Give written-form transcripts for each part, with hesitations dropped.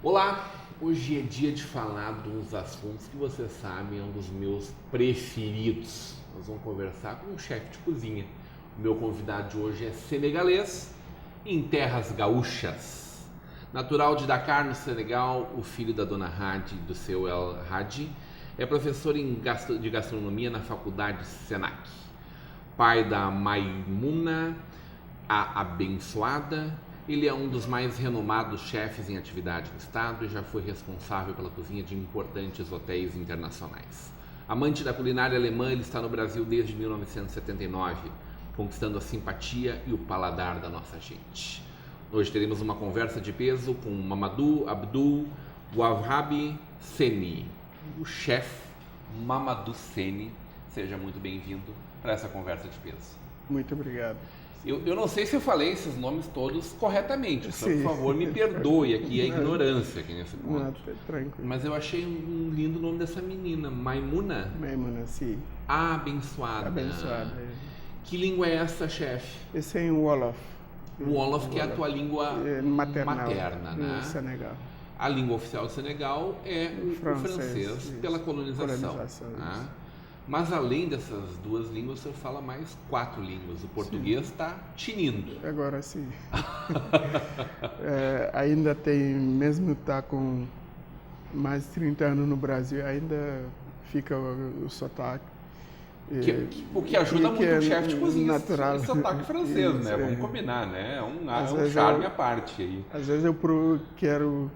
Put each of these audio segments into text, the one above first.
Olá, hoje é dia de falar de uns assuntos que vocês sabem é um dos meus preferidos. Nós vamos conversar com um chefe de cozinha. O meu convidado de hoje é senegalês, em terras gaúchas. Natural de Dakar, no Senegal, o filho da dona Hadi e do seu El Hadi, é professor de gastronomia na faculdade Senac. Pai da Maimuna, a abençoada, ele é um dos mais renomados chefes em atividade no estado e já foi responsável pela cozinha de importantes hotéis internacionais. Amante da culinária alemã, ele está no Brasil desde 1979, conquistando a simpatia e o paladar da nossa gente. Hoje teremos uma conversa de peso com Mamadou Abdul Wahab Seni, o chefe Mamadou Seni. Seja muito bem-vindo para essa conversa de peso. Muito obrigado. Eu não sei se eu falei esses nomes todos corretamente, então, por favor, me perdoe aqui a ignorância aqui nesse ponto. Não, tranquilo. Mas eu achei um lindo nome dessa menina, Maimuna. Maimuna, sim. A abençoada. Abençoada. Que língua é essa, chefe? Esse é em Wolof. O Wolof, que é a tua língua materna, né? No Senegal. A língua oficial do Senegal é o francês pela colonização. Né? Mas além dessas duas línguas, o senhor fala mais 4 línguas. O português está tinindo. Agora sim. Ainda tem, mesmo tá com mais de 30 anos no Brasil, ainda fica o sotaque. O que ajuda muito o chefe de cozinha, natural. Esse sotaque francês, né? Vamos combinar, né? É um charme à parte aí. Às vezes eu quero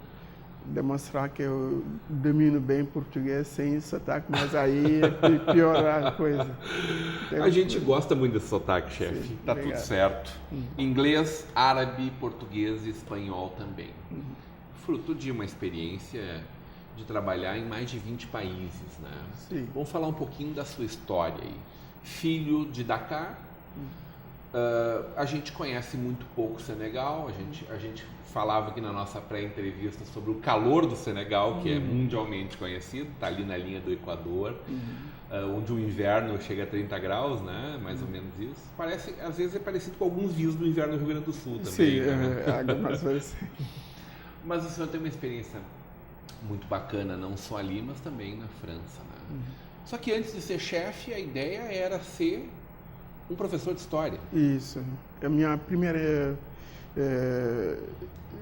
demonstrar que eu domino bem português sem sotaque, mas aí piora a coisa. A gente gosta muito desse sotaque, chefe. Tá tudo certo. Inglês, árabe, português e espanhol também. Fruto de uma experiência de trabalhar em mais de 20 países, né? Sim. Vamos falar um pouquinho da sua história aí. Filho de Dakar, a gente conhece muito pouco o Senegal, a gente falava aqui na nossa pré-entrevista sobre o calor do Senegal, que é mundialmente conhecido, está ali na linha do Equador, onde o inverno chega a 30 graus, né? Mais ou menos isso. Às vezes é parecido com alguns dias do inverno no Rio Grande do Sul também. Sim, né? algumas vezes. Mas o senhor tem uma experiência muito bacana, não só ali, mas também na França, né? Só que antes de ser chefe, a ideia era ser um professor de história. Isso. A minha primeira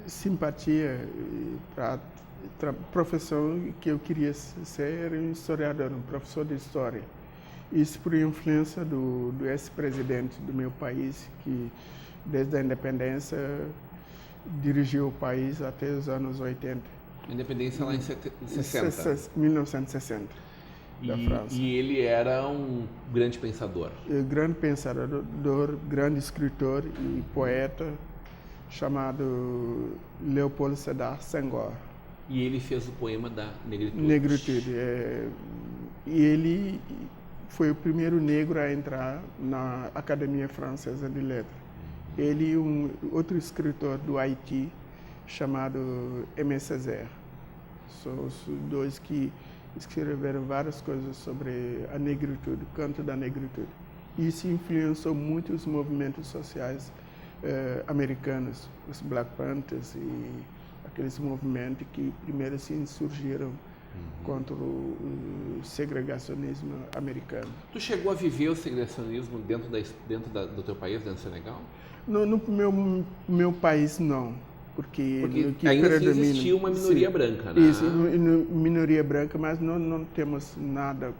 simpatia para a profissão que eu queria ser um historiador, um professor de história. Isso por influência do ex-presidente do meu país, que desde a independência dirigiu o país até os anos 80. Independência lá em 60. 1960, da França. E ele era um grande pensador. Grande pensador, grande escritor e poeta, chamado Léopold Sédar Senghor. E ele fez o poema da Negritude. Negritude. E ele foi o primeiro negro a entrar na Academia Francesa de Letras. Ele e um outro escritor do Haiti, chamado Aimé Césaire. São os dois que escreveram várias coisas sobre a negritude, o canto da negritude. Isso influenciou muito os movimentos sociais americanos, os Black Panthers e aqueles movimentos que primeiro se insurgiram contra o segregacionismo americano. Tu chegou a viver o segregacionismo dentro do teu país, dentro do Senegal? No meu país, não. Porque ainda assim existia uma minoria branca, né? Isso, minoria branca, mas não temos nada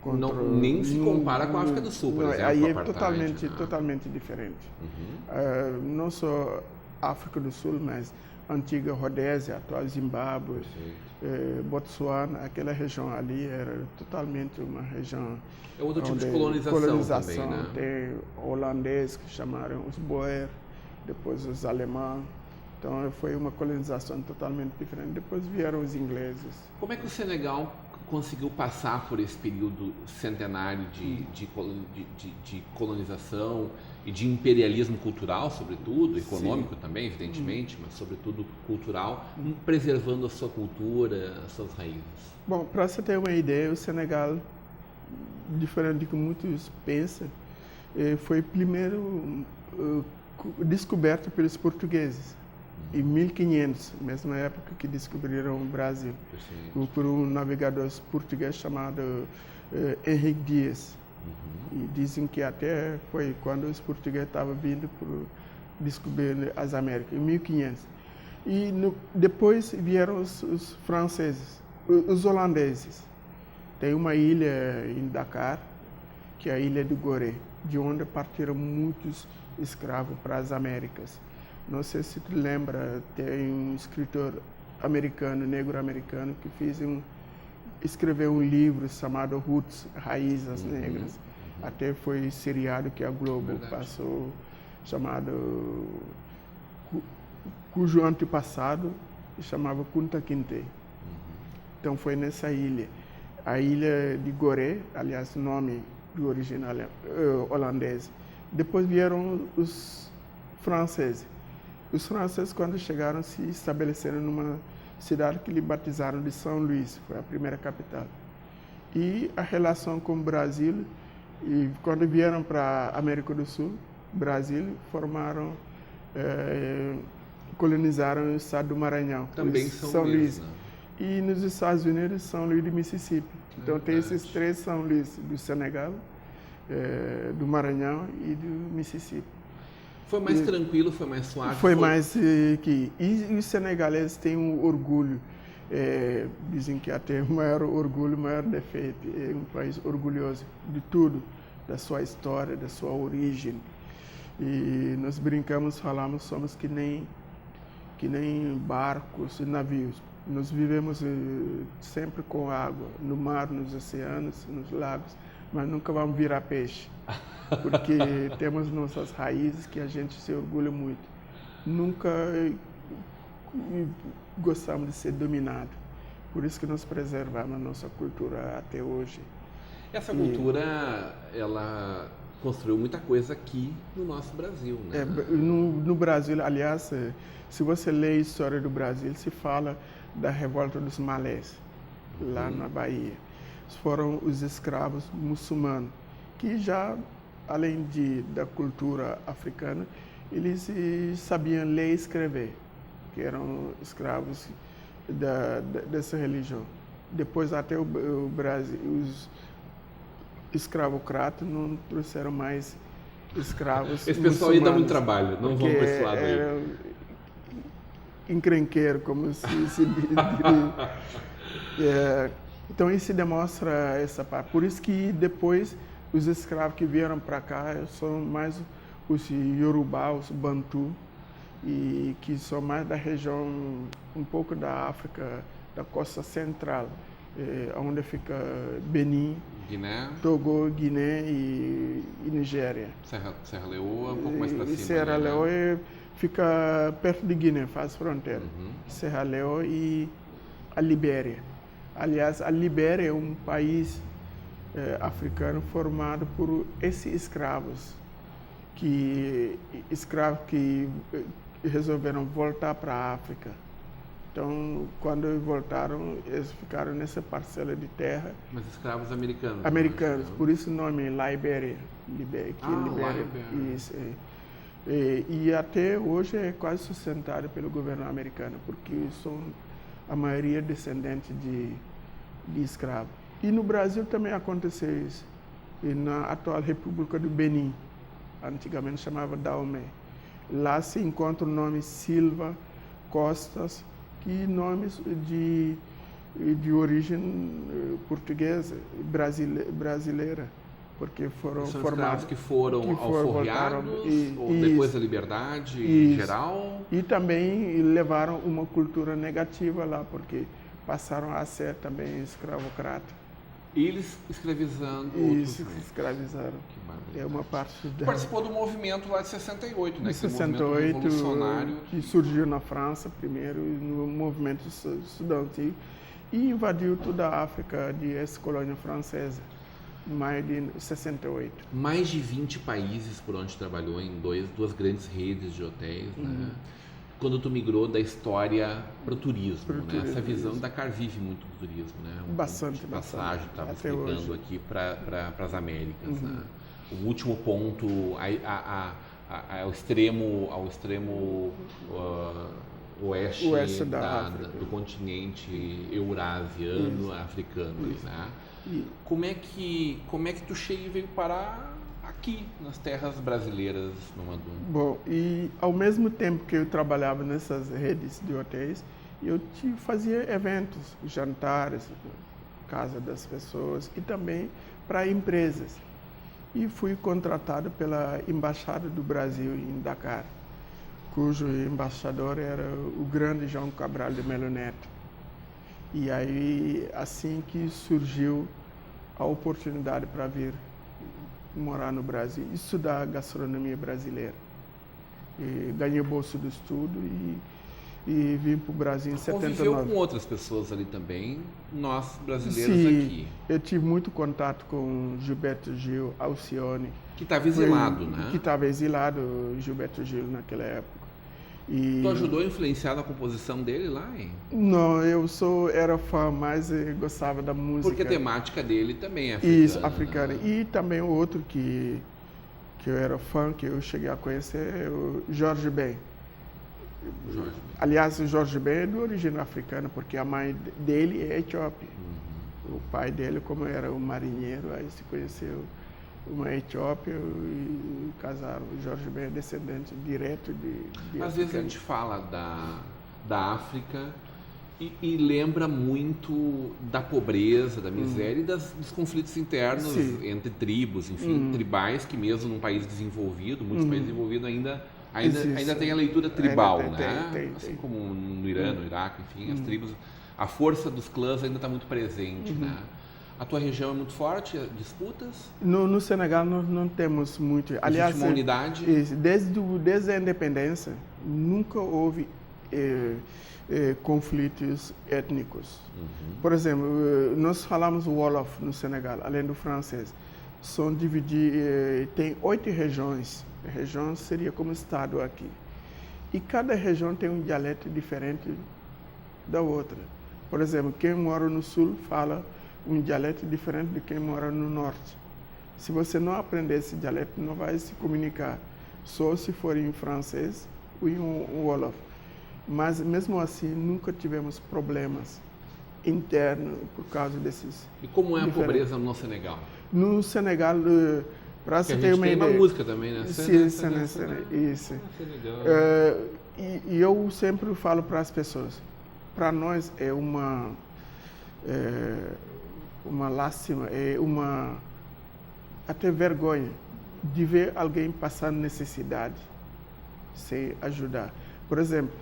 contra... nem se compara com a África do Sul, por exemplo. Aí é apartheid, totalmente diferente. Não só África do Sul, mas antiga Rodésia, atual Zimbábue, Botsuana, aquela região ali era totalmente uma região... É outro tipo de colonização também, né? Tem holandês que chamaram os Boer, depois os alemães. Então foi uma colonização totalmente diferente. Depois vieram os ingleses. Como é que o Senegal conseguiu passar por esse período centenário de colonização e de imperialismo cultural, sobretudo, econômico também, evidentemente, mas sobretudo cultural, preservando a sua cultura, as suas raízes? Bom, para você ter uma ideia, o Senegal, diferente do que muitos pensam, foi primeiro descoberto pelos portugueses. Em 1500, mesma época que descobriram o Brasil, por um navegador português chamado Henrique Dias. E dizem que até foi quando os portugueses estavam vindo para descobrir as Américas, em 1500. E depois vieram os franceses, os holandeses. Tem uma ilha em Dakar, que é a Ilha do Gorée, de onde partiram muitos escravos para as Américas. Não sei se tu lembra, tem um escritor americano, negro-americano, que escreveu um livro chamado Roots, Raízes Negras. Até foi seriado que a Globo passou, chamado, cujo antepassado se chamava Kunta Kinte. Então foi nessa ilha. A Ilha de Gorée, aliás, nome do original holandês. Depois vieram os franceses. Os franceses, quando chegaram, se estabeleceram numa cidade que lhe batizaram de São Luís, foi a primeira capital. E a relação com o Brasil, e quando vieram para a América do Sul, Brasil, colonizaram o estado do Maranhão. Também São Luís. Né? E nos Estados Unidos, São Luís do Mississippi. Então tem esses três São Luís, do Senegal, do Maranhão e do Mississippi. Foi mais tranquilo, foi mais suave? Foi mais que... E os senegaleses têm um orgulho, dizem que até o maior orgulho, o maior defeito. É um país orgulhoso de tudo, da sua história, da sua origem. E nós brincamos, falamos, somos que nem barcos, navios. Nós vivemos sempre com água, no mar, nos oceanos, nos lagos, mas nunca vamos virar peixe. Porque temos nossas raízes que a gente se orgulha muito. Nunca gostamos de ser dominado. Por isso que nós preservamos a nossa cultura até hoje. Essa cultura, ela construiu muita coisa aqui no nosso Brasil, né? No Brasil, aliás, se você lê a história do Brasil, se fala da revolta dos malés, lá na Bahia. Foram os escravos muçulmanos, que já, além da cultura africana, eles sabiam ler e escrever, que eram escravos dessa religião. Depois até o Brasil, os escravocratas não trouxeram mais escravos. Esse pessoal aí dá muito trabalho, não vão para esse lado aí. Encrenqueiro, como se diz. Então isso demonstra essa parte. Por isso que depois os escravos que vieram para cá são mais os Yorubá, os Bantu, e que são mais da região, um pouco da África, da costa central, onde fica Benin, Guiné, Togo, Guiné e Nigéria. Serra Leoa, um pouco mais para cima. Serra Leoa fica perto de Guiné, faz fronteira. Serra Leoa e a Libéria. Aliás, a Libéria é um país africano formado por esses escravos que resolveram voltar para a África. Então, quando voltaram, eles ficaram nessa parcela de terra. Mas escravos americanos? Americanos, por isso o nome Liberia. Liberia. Isso, e até hoje é quase sustentado pelo governo americano, porque são a maioria descendente de escravos. E no Brasil também aconteceu isso. E na atual República do Benin, antigamente chamava Daomé. Lá se encontra o nome Silva, Costas, que nomes de origem portuguesa, brasileira, porque foram são formados que foram alforriados ou depois da liberdade em geral. E também levaram uma cultura negativa lá, porque passaram a ser também escravocrata. Eles escravizando outros. Isso, escravizaram. É uma parte da... Participou do movimento lá de 68, né? De 68, revolucionário. Que surgiu na França primeiro, no movimento estudantil, e invadiu toda a África de ex-colônia francesa, em maio de 68. Mais de 20 países por onde trabalhou em duas grandes redes de hotéis, né? Quando tu migrou da história para o turismo, né? Essa visão da Dakar vive muito do turismo, né? Bastante. Passagem, estava explicando aqui para as Américas, né? O último ponto, ao extremo oeste do continente eurasiano, africano, né? Como é que tu veio parar aqui nas terras brasileiras, Mamadou? Bom, e ao mesmo tempo que eu trabalhava nessas redes de hotéis, eu fazia eventos, jantares, casa das pessoas e também para empresas. E fui contratado pela Embaixada do Brasil em Dakar, cujo embaixador era o grande João Cabral de Melo Neto. E aí, assim que surgiu a oportunidade para vir morar no Brasil, estudar gastronomia brasileira. E ganhei bolsa de estudo e vim para o Brasil em 79. Conviveu com outras pessoas ali também, nós brasileiros. Sim, aqui. Eu tive muito contato com Gilberto Gil, Alcione. Que estava exilado, né? Que estava exilado, Gilberto Gil, naquela época. Tu ajudou a influenciar na composição dele lá, hein? Não, era fã, mas gostava da música. Porque a temática dele também é africana. Isso, africana. Né? E também o outro que eu era fã, que eu cheguei a conhecer, é o Jorge Ben. Aliás, o Jorge Ben é de origem africana, porque a mãe dele é etíope. O pai dele, como era um marinheiro, aí se conheceu uma etíope e casaram. O Jorge Ben é descendente direto de Às vezes a gente fala da África e lembra muito da pobreza, da miséria e dos conflitos internos. Sim. Entre tribos, enfim, tribais, que mesmo num país desenvolvido, muitos países desenvolvidos ainda tem a leitura tribal, né? Tem. Como no Irã, no Iraque, enfim, as tribos, a força dos clãs ainda está muito presente, né? A tua região é muito forte, disputas? No Senegal nós não temos muito. Aliás, existe uma unidade? Desde a independência nunca houve conflitos étnicos. Por exemplo, nós falamos Wolof no Senegal, além do francês. São divididos, tem 8 regiões. Região seria como estado aqui. E cada região tem um dialeto diferente da outra. Por exemplo, quem mora no sul fala um dialeto diferente de quem mora no norte. Se você não aprender esse dialeto, não vai se comunicar. Só se for em francês ou em Wolof. Mas, mesmo assim, nunca tivemos problemas internos por causa desses... E como é a pobreza no Senegal? No Senegal, para você ter uma ideia... tem uma música também, né? Sim, isso. E eu sempre falo para as pessoas, para nós é uma lástima, até vergonha de ver alguém passando necessidade sem ajudar. Por exemplo,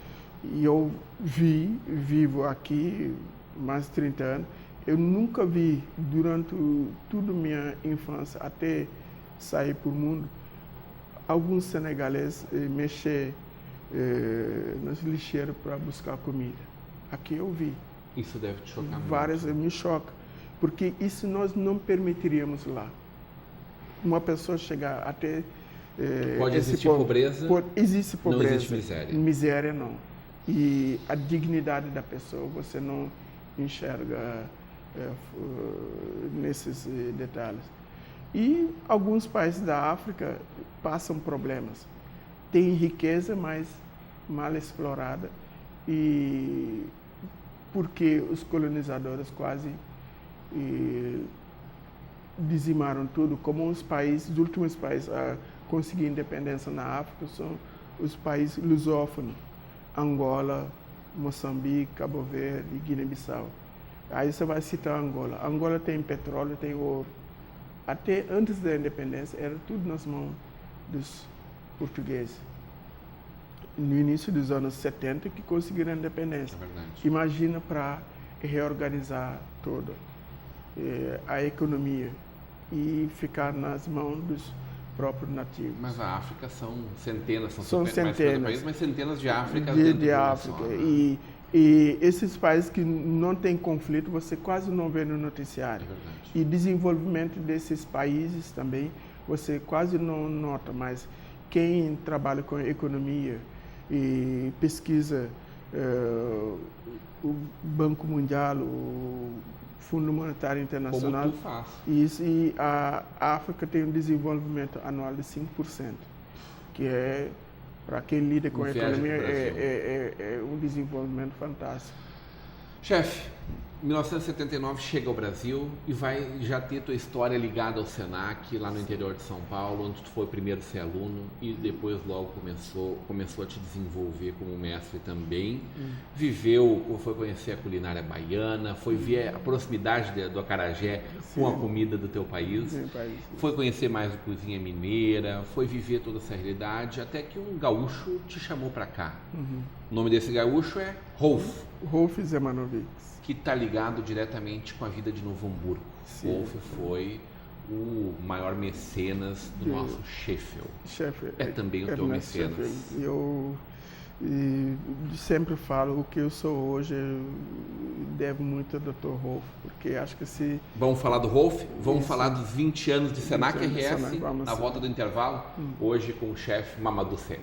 eu vivo aqui mais de 30 anos, eu nunca vi durante toda a minha infância, até sair para o mundo, alguns senegaleses mexer nas lixeiras para buscar comida. Aqui eu vi. Isso deve te chocar muito. Várias me choca, porque isso nós não permitiríamos lá. Uma pessoa chegar até... Pode existir pobreza? Existe pobreza. Não existe miséria? Miséria não. E a dignidade da pessoa você não enxerga nesses detalhes. E alguns países da África passam problemas. Tem riqueza, mas mal explorada. E porque os colonizadores quase dizimaram tudo, como os últimos países a conseguir independência na África são os países lusófonos, Angola, Moçambique, Cabo Verde e Guiné-Bissau. Aí você vai citar Angola. Angola tem petróleo, tem ouro. Até antes da independência era tudo nas mãos dos portugueses. No início dos anos 70 que conseguiram a independência. É Imagina para reorganizar toda a economia e ficar nas mãos dos próprios nativos. Mas a África são centenas, são centenas, país, mas centenas de África de África. Só, né? E esses países que não têm conflito, você quase não vê no noticiário. É e desenvolvimento desses países também, você quase não nota, mas quem trabalha com economia e pesquisa o Banco Mundial, o Fundo Monetário Internacional. Como tu faz. Isso, e a África tem um desenvolvimento anual de 5%. que é, para quem lida com a Viagem economia, pro Brasil. é um desenvolvimento fantástico. Chefe, 1979 chega ao Brasil e vai já ter tua história ligada ao Senac, lá no interior de São Paulo, onde tu foi primeiro ser aluno e depois logo começou a te desenvolver como mestre também. Viveu, foi conhecer a culinária baiana, foi ver a proximidade do acarajé com a comida do teu país, foi conhecer mais a cozinha mineira, foi viver toda essa realidade, até que um gaúcho te chamou para cá. O nome desse gaúcho é Rolf. Rolf Zemanovich. Que está ligado diretamente com a vida de Novo Hamburgo. Rolf foi o maior mecenas do nosso Sheffield. É também o teu mecenas. Eu sempre falo, o que eu sou hoje, eu devo muito ao Dr. Rolf, porque acho que se... Vamos falar do Rolf? Vamos falar dos 20 anos de Senac RS, na volta do intervalo, hoje com o chefe Mamadou Sen.